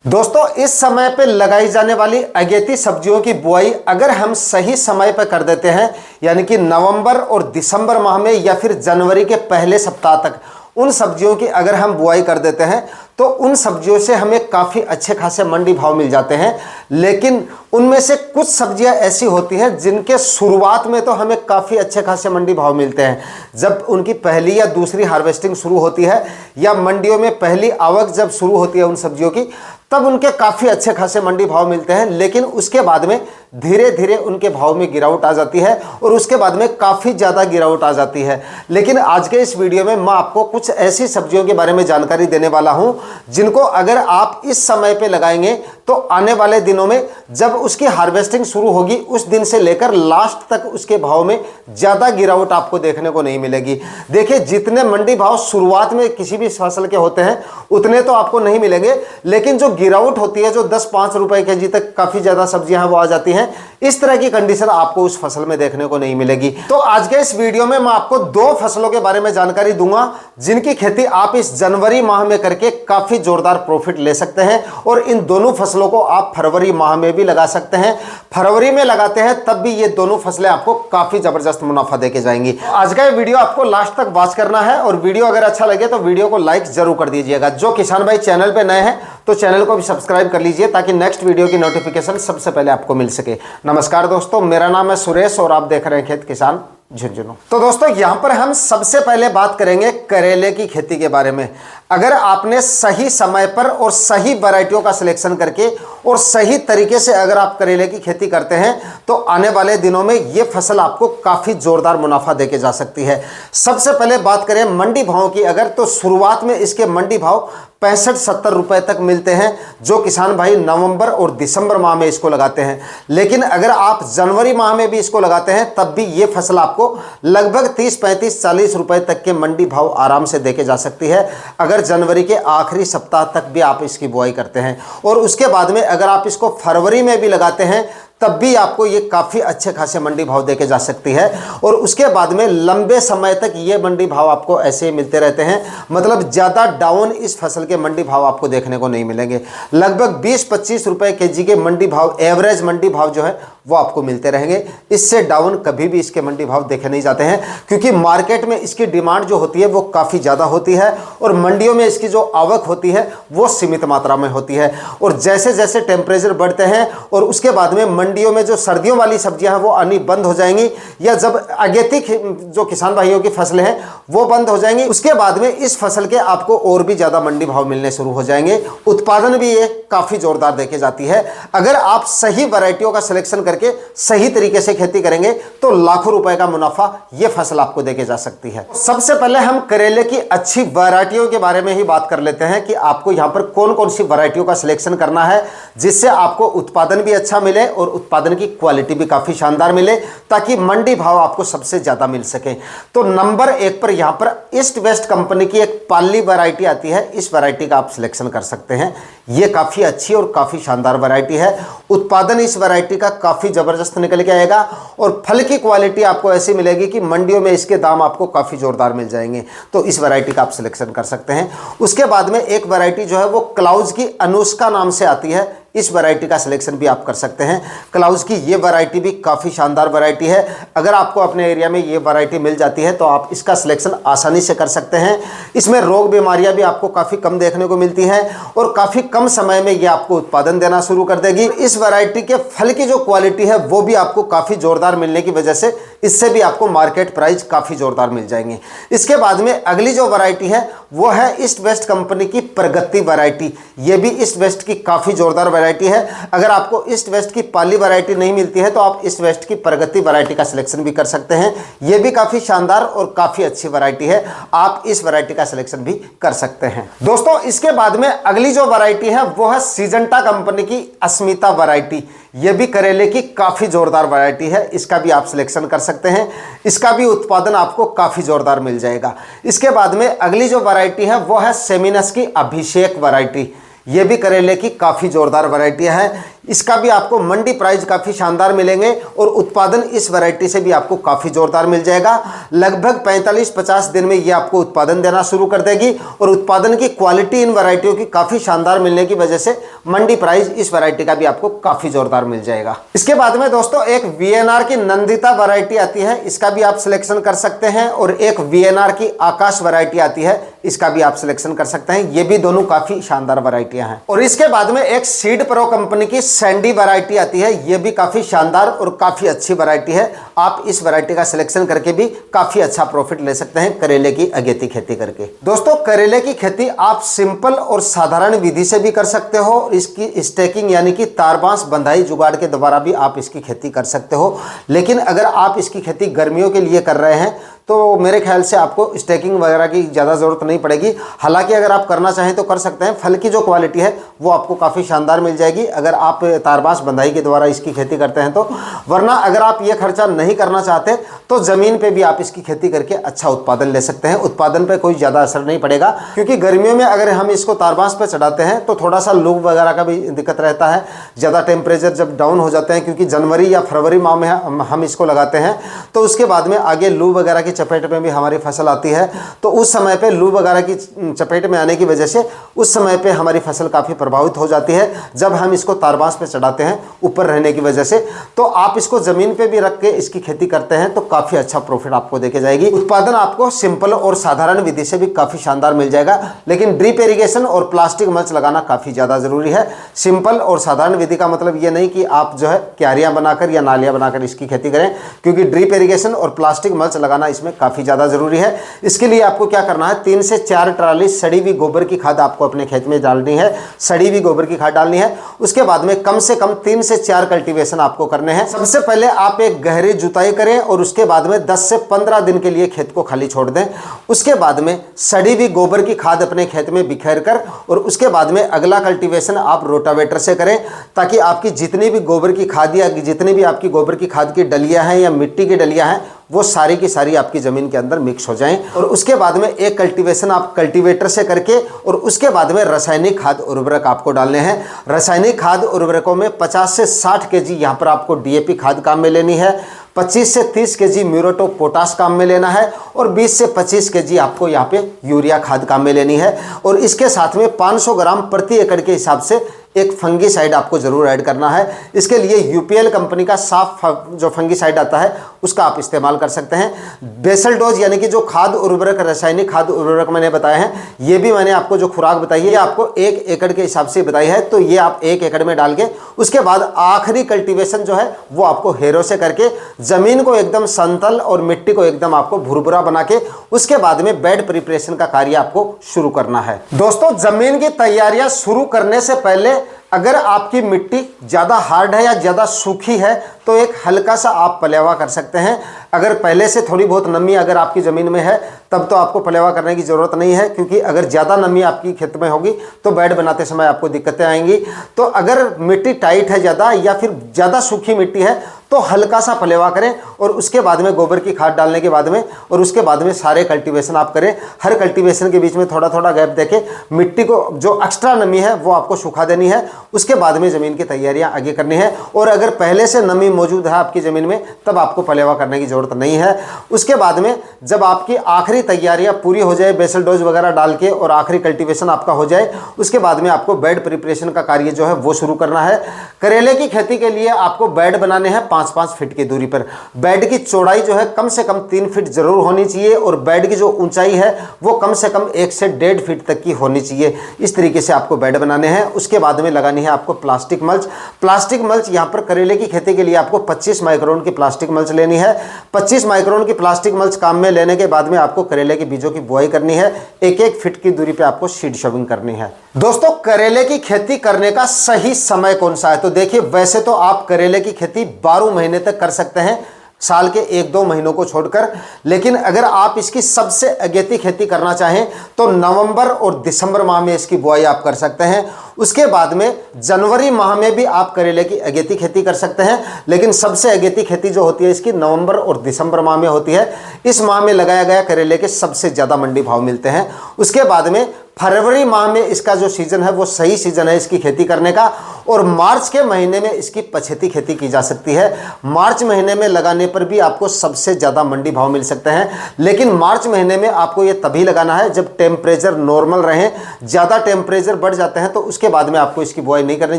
दोस्तों, इस समय पे लगाई जाने वाली अगेती सब्जियों की बुआई अगर हम सही समय पर कर देते हैं, यानी कि नवंबर और दिसंबर माह में या फिर जनवरी के पहले सप्ताह तक उन सब्जियों की अगर हम बुआई कर देते हैं तो उन सब्जियों से हमें काफ़ी अच्छे खासे मंडी भाव मिल जाते हैं। लेकिन उनमें से कुछ सब्जियां ऐसी होती हैं जिनके शुरुआत में तो हमें काफ़ी अच्छे खासे मंडी भाव मिलते हैं। जब उनकी पहली या दूसरी हार्वेस्टिंग शुरू होती है या मंडियों में पहली आवक जब शुरू होती है उन सब्जियों की, तब उनके काफ़ी अच्छे खासे मंडी भाव मिलते हैं। लेकिन उसके बाद में धीरे धीरे उनके भाव में गिरावट आ जाती है और उसके बाद में काफ़ी ज़्यादा गिरावट आ जाती है। लेकिन आज के इस वीडियो में मैं आपको कुछ ऐसी सब्जियों के बारे में जानकारी देने वाला हूं जिनको अगर आप इस समय पे लगाएंगे तो आने वाले दिनों में जब उसकी हार्वेस्टिंग शुरू होगी उस दिन से लेकर लास्ट तक उसके भाव में ज़्यादा गिरावट आपको देखने को नहीं मिलेगी। देखिए, जितने मंडी भाव शुरुआत में किसी भी फसल के होते हैं उतने तो आपको नहीं मिलेंगे, लेकिन जो गिरावट होती है, जो 10-5 रुपए केजी तक काफ़ी ज़्यादा सब्जियां हैं वो आ जाती हैं, इस तरह की कंडीशन आपको उस फसल में देखने को नहीं मिलेगी। तो आज के इस वीडियो में मैं आपको 2 फसलों के बारे में जानकारी दूंगा जिनकी खेती आप इस जनवरी माह में करके काफ़ी जोरदार प्रॉफिट ले सकते हैं और इन दोनों फसलों को आप फरवरी माह में भी लगा सकते हैं। फरवरी में लगाते हैं तब भी ये दोनों फसलें आपको काफ़ी ज़बरदस्त मुनाफा देके जाएंगी। आज का ये वीडियो आपको लास्ट तक वॉच करना है और वीडियो अगर अच्छा लगे तो वीडियो को लाइक जरूर कर दीजिएगा। जो किसान भाई चैनल पे नए हैं तो चैनल को भी सब्सक्राइब कर लीजिए ताकि नेक्स्ट वीडियो की नोटिफिकेशन सबसे पहले आपको मिल सके। नमस्कार दोस्तों, मेरा नाम है सुरेश और आप देख रहे हैं खेत किसान झुंझुनू। तो दोस्तों, यहां पर हम सबसे पहले बात करेंगे करेले की खेती के बारे में। अगर आपने सही समय पर और सही वैरायटियों का सिलेक्शन करके और सही तरीके से अगर आप करेले की खेती करते हैं तो आने वाले दिनों में ये फसल आपको काफ़ी जोरदार मुनाफा देके जा सकती है। सबसे पहले बात करें मंडी भाव की अगर, तो शुरुआत में इसके मंडी भाव 65-70 रुपए तक मिलते हैं जो किसान भाई नवंबर और दिसंबर माह में इसको लगाते हैं। लेकिन अगर आप जनवरी माह में भी इसको लगाते हैं तब भी ये फसल आपको लगभग 30-35-40 रुपए तक के मंडी भाव आराम से देके जा सकती है अगर जनवरी के आखिरी सप्ताह तक भी आप इसकी बुआई करते हैं। और उसके बाद में अगर आप इसको फरवरी में भी लगाते हैं तब भी आपको ये काफ़ी अच्छे खासे मंडी भाव देके जा सकती है और उसके बाद में लंबे समय तक ये मंडी भाव आपको ऐसे ही मिलते रहते हैं। मतलब ज़्यादा डाउन इस फसल के मंडी भाव आपको देखने को नहीं मिलेंगे। लगभग 20-25 रुपए केजी के मंडी भाव, एवरेज मंडी भाव जो है वो आपको मिलते रहेंगे। इससे डाउन कभी भी इसके मंडी भाव देखे नहीं जाते हैं क्योंकि मार्केट में इसकी डिमांड जो होती है वो काफ़ी ज़्यादा होती है और मंडियों में इसकी जो आवक होती है वो सीमित मात्रा में होती है। और जैसे जैसे टेम्परेचर बढ़ते हैं और उसके बाद में मंडियों में जो सर्दियों वाली सब्जियां हैं वो आनी बंद हो जाएंगी या जब अगेती जो किसान भाइयों की फसलें हैं वो बंद हो जाएंगी, उसके बाद में इस फसल के आपको और भी ज़्यादा मंडी भाव मिलने शुरू हो जाएंगे। उत्पादन भी ये काफ़ी जोरदार देखे जाती है। अगर आप सही वैरायटियों का सिलेक्शन करके सही तरीके से खेती करेंगे तो लाखों रुपए का मुनाफा ये फसल आपको देके जा सकती है। सबसे पहले हम करेले की अच्छी वैरायटियों के बारे में ही बात कर लेते हैं कि आपको यहाँ पर कौन कौन सी वैरायटियों का सिलेक्शन करना है जिससे आपको उत्पादन भी अच्छा मिले और उत्पादन की क्वालिटी भी काफ़ी शानदार मिले ताकि मंडी भाव आपको सबसे ज़्यादा मिल सके। तो नंबर 1 पर यहाँ पर ईस्ट वेस्ट कंपनी की एक पाली वैरायटी आती है। इस वैरायटी का आप सिलेक्शन कर सकते हैं। ये काफ़ी अच्छी और काफ़ी शानदार वैरायटी है। उत्पादन इस वैरायटी का काफ़ी ज़बरदस्त निकल के आएगा और फल की क्वालिटी आपको ऐसी मिलेगी कि मंडियों में इसके दाम आपको काफ़ी ज़ोरदार मिल जाएंगे। तो इस वैरायटी का आप सिलेक्शन कर सकते हैं। उसके बाद में एक वैरायटी जो है वो क्लाउज की अनुष्का नाम से आती है। इस वैरायटी का सिलेक्शन भी आप कर सकते हैं। क्लाउज की ये वैरायटी भी काफ़ी शानदार वैरायटी है। अगर आपको अपने एरिया में ये वैरायटी मिल जाती है तो आप इसका सिलेक्शन आसानी से कर सकते हैं। इसमें रोग बीमारियां भी आपको काफ़ी कम देखने को मिलती हैं और काफ़ी कम समय में ये आपको उत्पादन देना शुरू कर देगी। इस वैरायटी के फल की जो क्वालिटी है वो भी आपको काफ़ी ज़ोरदार मिलने की वजह से इससे भी आपको मार्केट प्राइस काफ़ी ज़ोरदार मिल जाएंगे। इसके बाद में अगली जो वैरायटी है वो है ईस्ट वेस्ट कंपनी की प्रगति वैरायटी। ये भी ईस्ट वेस्ट की काफ़ी ज़ोरदार वैरायटी है। अगर आपको ईस्ट वेस्ट की पाली वैरायटी नहीं मिलती है तो आप ईस्ट वेस्ट की प्रगति वैरायटी का सिलेक्शन भी कर सकते हैं। ये भी काफ़ी शानदार और काफ़ी अच्छी वैरायटी है। आप इस वैरायटी का सिलेक्शन भी कर सकते हैं। दोस्तों, इसके बाद में अगली जो वैरायटी है वो है सिजेंटा कंपनी की अस्मिता वैरायटी। ये भी करेले की काफ़ी ज़ोरदार वैरायटी है। इसका भी आप सिलेक्शन कर सकते हैं। इसका भी उत्पादन आपको काफ़ी ज़ोरदार मिल जाएगा। इसके बाद में अगली जो वैरायटी है वो है सेमिनस की अभिषेक वैरायटी। ये भी करेले की काफ़ी ज़ोरदार वैरायटी है। इसका भी आपको मंडी प्राइस काफ़ी शानदार मिलेंगे और उत्पादन इस वैरायटी से भी आपको काफ़ी जोरदार मिल जाएगा। लगभग 45-50 दिन में ये आपको उत्पादन देना शुरू कर देगी और उत्पादन की क्वालिटी इन वैरायटियों की काफ़ी शानदार मिलने की वजह से मंडी प्राइस इस वैरायटी का भी आपको काफ़ी जोरदार मिल जाएगा। इसके बाद में दोस्तों एक वीएनआर की नंदिता वैरायटी आती है, इसका भी आप सिलेक्शन कर सकते हैं, और एक वीएनआर की आकाश वैरायटी आती है, इसका भी आप सिलेक्शन कर सकते हैं। ये भी दोनों काफ़ी शानदार वैरायटियां हैं। और इसके बाद में एक सीड प्रो कंपनी की सैंडी वैरायटी आती है, ये भी काफ़ी शानदार और काफ़ी अच्छी वैरायटी है। आप इस वैरायटी का सिलेक्शन करके भी काफ़ी अच्छा प्रॉफिट ले सकते हैं करेले की अगेती खेती करके। दोस्तों करेले की खेती आप सिंपल और साधारण विधि से भी कर सकते हो, इसकी स्टेकिंग यानी कि तारबांस बंधाई जुगाड़ के द्वारा भी आप इसकी खेती कर सकते हो। लेकिन अगर आप इसकी खेती गर्मियों के लिए कर रहे हैं तो मेरे ख्याल से आपको स्टेकिंग वगैरह की ज़्यादा ज़रूरत नहीं पड़ेगी। हालांकि अगर आप करना चाहें तो कर सकते हैं, फल की जो क्वालिटी है वो आपको काफ़ी शानदार मिल जाएगी अगर आप तारबांस बंधाई के द्वारा इसकी खेती करते हैं तो। वरना अगर आप ये खर्चा नहीं करना चाहते तो ज़मीन पे भी आप इसकी खेती करके अच्छा उत्पादन ले सकते हैं। उत्पादन पे कोई ज़्यादा असर नहीं पड़ेगा, क्योंकि गर्मियों में अगर हम इसको तारबांस पे चढ़ाते हैं तो थोड़ा सा लू वगैरह का भी दिक्कत रहता है। ज़्यादा टेम्परेचर जब डाउन हो जाते हैं, क्योंकि जनवरी या फरवरी माह में हम इसको लगाते हैं, तो उसके बाद में आगे लू वगैरह की चपेट में भी हमारी फसल आती है, तो उस समय पे लू वगैरह की चपेट में आने की वजह से उस समय पे हमारी फसल काफ़ी प्रभावित हो जाती है जब हम इसको तारबांस पे चढ़ाते हैं ऊपर रहने की वजह से। तो आप इसको ज़मीन पे भी रख के इसकी खेती करते हैं तो काफ़ी अच्छा प्रॉफिट आपको देके जाएगी। उत्पादन आपको सिंपल और साधारण विधि से भी काफ़ी शानदार मिल जाएगा, लेकिन ड्रिप इरिगेशन और प्लास्टिक मल्च लगाना काफ़ी ज़्यादा ज़रूरी है। सिंपल और साधारण विधि का मतलब ये नहीं कि आप जो है क्यारियाँ बनाकर या नालियाँ बनाकर इसकी खेती करें, क्योंकि ड्रिप इरिगेशन और प्लास्टिक मल्च लगाना इसमें काफ़ी ज़्यादा ज़रूरी है। इसके लिए आपको क्या करना है, 3 से 4 ट्राली सड़ी हुई गोबर की खाद आपको अपने खेत में डालनी है, सड़ी हुई गोबर की खाद डालनी है। उसके बाद में कम से कम 3 से 4 कल्टीवेशन आपको करने हैं। सबसे पहले आप एक गहरी जुताई करें और उसके बाद में 10 से 15 दिन के लिए खेत को खाली छोड़ दें। उसके बाद में सड़ी हुई गोबर की खाद अपने खेत में बिखेर कर और उसके बाद में अगला कल्टीवेशन आप रोटावेटर से करें, ताकि आपकी जितनी भी गोबर की खाद या जितनी भी आपकी गोबर की खाद की डलियां हैं या मिट्टी की डलियां हैं वो सारी की सारी आपकी ज़मीन के अंदर मिक्स हो जाएं। और उसके बाद में एक कल्टीवेशन आप कल्टीवेटर से करके और उसके बाद में रासायनिक खाद उर्वरक आपको डालने हैं। रासायनिक खाद उर्वरकों में 50 से 60 केजी यहाँ पर आपको डीएपी खाद काम में लेनी है, 25 से 30 केजी म्यूरेट ऑफ पोटाश काम में लेना है और 20 से 25 केजी आपको यहाँ पे यूरिया खाद काम में लेनी है। और इसके साथ में 500 ग्राम प्रति एकड़ के हिसाब से एक फंगीसाइड आपको जरूर ऐड करना है। इसके लिए यूपीएल कंपनी का साफ जो फंगीसाइड आता है उसका आप इस्तेमाल कर सकते हैं। बेसल डोज यानी कि जो खाद उर्वरक रासायनिक खाद उर्वरक मैंने बताए हैं, ये भी मैंने आपको जो खुराक बताई है ये आपको 1 एकड़ के हिसाब से बताई है, तो ये आप 1 एकड़ में डाल के उसके बाद आखिरी कल्टीवेशन जो है वो आपको हेरो से करके जमीन को एकदम समतल और मिट्टी को एकदम आपको भुरभुरा बना के उसके बाद में बेड प्रिपरेशन का कार्य आपको शुरू करना है। दोस्तों जमीन की तैयारियां शुरू करने से पहले अगर आपकी मिट्टी ज़्यादा हार्ड है या ज़्यादा सूखी है तो एक हल्का सा आप पलेवा कर सकते हैं। अगर पहले से थोड़ी बहुत नमी अगर आपकी ज़मीन में है तब तो आपको पलेवा करने की ज़रूरत नहीं है, क्योंकि अगर ज़्यादा नमी आपकी खेत में होगी तो बेड बनाते समय आपको दिक्कतें आएंगी। तो अगर मिट्टी टाइट है ज़्यादा या फिर ज़्यादा सूखी मिट्टी है तो हल्का सा पलेवा करें और उसके बाद में गोबर की खाद डालने के बाद में और उसके बाद में सारे कल्टीवेशन आप करें। हर कल्टीवेशन के बीच में थोड़ा थोड़ा गैप देके मिट्टी को जो एक्स्ट्रा नमी है वो आपको सूखा देनी है। उसके बाद में ज़मीन की तैयारियां आगे करनी है। और अगर पहले से नमी मौजूद है आपकी ज़मीन में तब आपको पलेवा करने की ज़रूरत नहीं है। उसके बाद में जब आपकी आखिरी तैयारियां पूरी हो जाए, बेसल डोज वगैरह डाल के और आखिरी कल्टीवेशन आपका हो जाए, उसके बाद में आपको बेड प्रिपरेशन का कार्य जो है वो शुरू करना है। करेले की खेती के लिए आपको बेड बनाने हैं 5-5 फीट की दूरी पर। बेड की चौड़ाई जो है कम से कम 3 फीट जरूर होनी चाहिए और बेड की जो ऊंचाई है वो कम से कम 1 से 1.5 फीट तक की होनी चाहिए। इस तरीके से आपको बेड बनाने हैं। उसके बाद में लगानी है आपको प्लास्टिक मल्च। प्लास्टिक मल्च यहाँ पर करेले की खेती के लिए आपको 25 माइक्रोन की प्लास्टिक मल्च लेनी है। 25 माइक्रोन की प्लास्टिक मल्च काम में लेने के बाद में आपको करेले के बीजों की बुआई करनी है। 1-1 फीट की दूरी पे आपको सीड शोविंग करनी है। दोस्तों करेले की खेती करने का सही समय कौन सा है, तो देखिए वैसे तो आप करेले की खेती 12 महीने तक कर सकते हैं, साल के 1-2 महीनों को छोड़कर। लेकिन अगर आप इसकी सबसे अगेती खेती करना चाहें तो नवंबर और दिसंबर माह में इसकी बुआई आप कर सकते हैं। उसके बाद में जनवरी माह में भी आप करेले की अगेती खेती कर सकते हैं, लेकिन सबसे अगेती खेती जो होती है इसकी नवंबर और दिसंबर माह में होती है। इस माह में लगाया गया करेले के सबसे ज़्यादा मंडी भाव मिलते हैं। उसके बाद में फरवरी माह में इसका जो सीजन है वो सही सीजन है इसकी खेती करने का, और मार्च के महीने में इसकी पछेती खेती की जा सकती है। मार्च महीने में लगाने पर भी आपको सबसे ज़्यादा मंडी भाव मिल सकते हैं, लेकिन मार्च महीने में आपको ये तभी लगाना है जब टेम्परेचर नॉर्मल रहे। ज़्यादा टेम्परेचर बढ़ जाते हैं तो उसके बाद में आपको इसकी बुआई नहीं करनी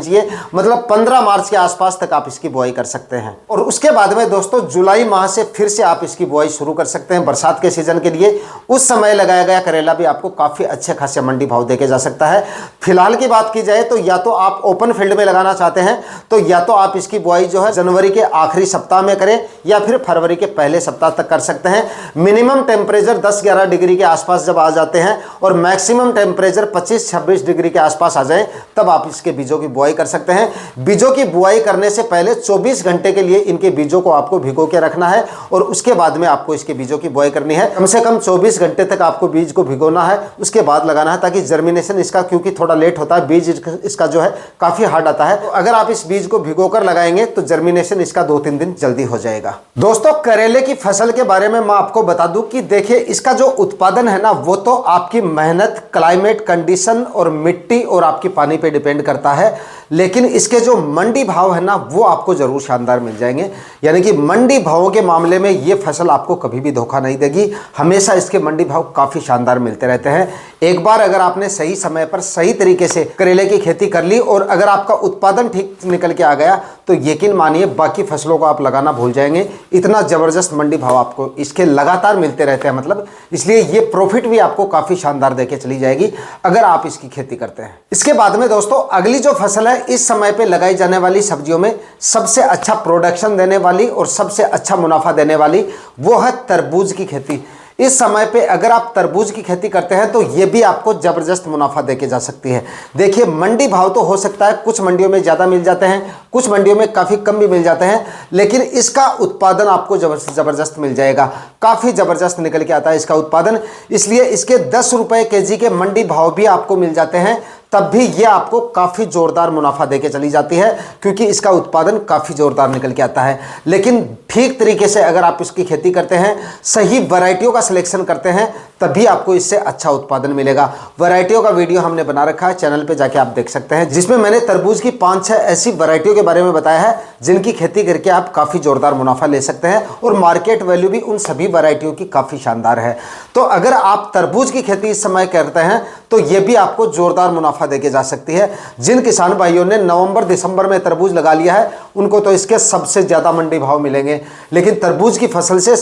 चाहिए, मतलब 15 मार्च के आसपास तक आप इसकी बुआई कर सकते हैं। और उसके बाद में दोस्तों जुलाई माह से फिर से आप इसकी बुआई शुरू कर सकते हैं बरसात के सीजन के लिए। उस समय लगाया गया करेला भी आपको काफ़ी अच्छे खासे मंडी भाव देके जा सकता है। फिलहाल की बात की जाए तो या तो आप ओपन फील्ड में लगाना चाहते हैं तो या तो आप इसकी बुआई जो है जनवरी के आखिरी सप्ताह में करें या फिर फरवरी के पहले सप्ताह तक कर सकते हैं। मिनिमम टेम्परेचर 10-11 डिग्री के आसपास जब आ जाते हैं और मैक्सिमम टेम्परेचर 25-26 डिग्री के आसपास आ जाए तब आप इसके बीजों की बुआई कर सकते हैं। बीजों की बुआई करने से पहले 24 घंटे के लिए इनके बीजों को आपको भिगो के रखना है और उसके बाद में आपको इसके बीजों की बुआई करनी है। कम से कम 24 घंटे तक आपको बीज को भिगोना है, उसके बाद लगाना है, ताकि जर्मिनेशन इसका, क्योंकि थोड़ा लेट होता है, बीज इसका जो है काफी हार्ड आता है। तो अगर आप इस बीज को भिगोकर लगाएंगे तो जर्मिनेशन इसका 2-3 दिन जल्दी हो जाएगा। दोस्तों करेले की फसल के बारे में मैं आपको बता दूं कि देखिए इसका जो उत्पादन है ना वो तो आपकी मेहनत, क्लाइमेट कंडीशन और मिट्टी और आपकी पानी पे डिपेंड करता है, लेकिन इसके जो मंडी भाव है ना वो आपको जरूर शानदार मिल जाएंगे। यानी कि मंडी भावों के मामले में ये फसल आपको कभी भी धोखा नहीं देगी, हमेशा इसके मंडी भाव काफ़ी शानदार मिलते रहते हैं। एक बार अगर आपने सही समय पर सही तरीके से करेले की खेती कर ली और अगर आपका उत्पादन ठीक निकल के आ गया तो यकीन मानिए बाकी फसलों को आप लगाना भूल जाएंगे। इतना ज़बरदस्त मंडी भाव आपको इसके लगातार मिलते रहते हैं, मतलब इसलिए ये प्रॉफिट भी आपको काफ़ी शानदार देके चली जाएगी अगर आप इसकी खेती करते हैं। इसके बाद में दोस्तों अगली जो फसल है, इस समय पे लगाई जाने वाली सब्जियों में सबसे अच्छा प्रोडक्शन देने वाली और सबसे अच्छा मुनाफा देने वाली वो है तरबूज की खेती। इस समय पे अगर आप तरबूज की खेती करते हैं तो ये भी आपको ज़बरदस्त मुनाफा देके जा सकती है। देखिए मंडी भाव तो हो सकता है कुछ मंडियों में ज़्यादा मिल जाते हैं, कुछ मंडियों में काफ़ी कम भी मिल जाते हैं, लेकिन इसका उत्पादन आपको ज़बरदस्त मिल जाएगा, काफ़ी ज़बरदस्त निकल के आता है इसका उत्पादन। इसलिए इसके 10 रुपये केजी के मंडी भाव भी आपको मिल जाते हैं, तब भी ये आपको काफ़ी ज़ोरदार मुनाफा देके चली जाती है क्योंकि इसका उत्पादन काफ़ी ज़ोरदार निकल के आता है। लेकिन ठीक तरीके से अगर आप इसकी खेती करते हैं, सही वैरायटियों का सिलेक्शन करते हैं, तभी आपको इससे अच्छा उत्पादन मिलेगा। वैरायटियों का वीडियो हमने बना रखा है, चैनल पे जाके आप देख सकते हैं, जिसमें मैंने तरबूज की 5-6 ऐसी वैरायटियों के बारे में बताया है जिनकी खेती करके आप काफ़ी ज़ोरदार मुनाफा ले सकते हैं और मार्केट वैल्यू भी उन सभी वैरायटियों की काफ़ी शानदार है। तो अगर आप तरबूज की खेती इस समय करते हैं तो ये भी आपको ज़ोरदार मुनाफा देके जा सकती है। जिन किसान भाइयों ने नवंबर-दिसंबर में तरबूज लगा लिया है उनको तो इसके सबसे ज़्यादा मंडी भाव मिलेंगे, लेकिन तरबूज की फसल से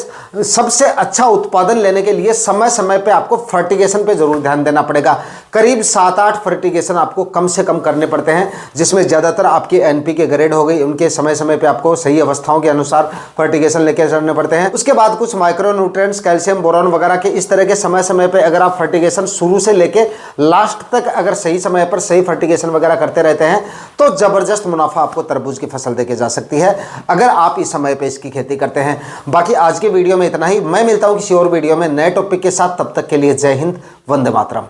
सबसे अच्छा उत्पादन लेने के लिए समय समय पे आपको फर्टिगेशन पे ज़रूर ध्यान देना पड़ेगा। करीब 7-8 फर्टिगेशन आपको कम से कम करने पड़ते हैं, जिसमें ज़्यादातर आपकी NPK ग्रेड हो गई, उनके समय समय पे आपको सही अवस्थाओं के अनुसार फर्टिगेशन लेके चलने पड़ते हैं। उसके बाद कुछ माइक्रो न्यूट्रिएंट्स, कैल्शियम, बोरॉन वगैरह के इस तरह के समय समय पे अगर आप फर्टिगेशन शुरू से लेके लास्ट तक अगर सही समय पर सही फर्टिगेशन वगैरह करते रहते हैं तो ज़बरदस्त मुनाफा आपको तरबूज की फसल देके जा सकती है अगर आप इस समय पे इसकी खेती करते हैं। बाकी आज के वीडियो में इतना ही, मैं मिलता हूँ किसी और वीडियो में नए टॉपिक के साथ, तब तक के लिए जय हिंद, वंदे मातरम।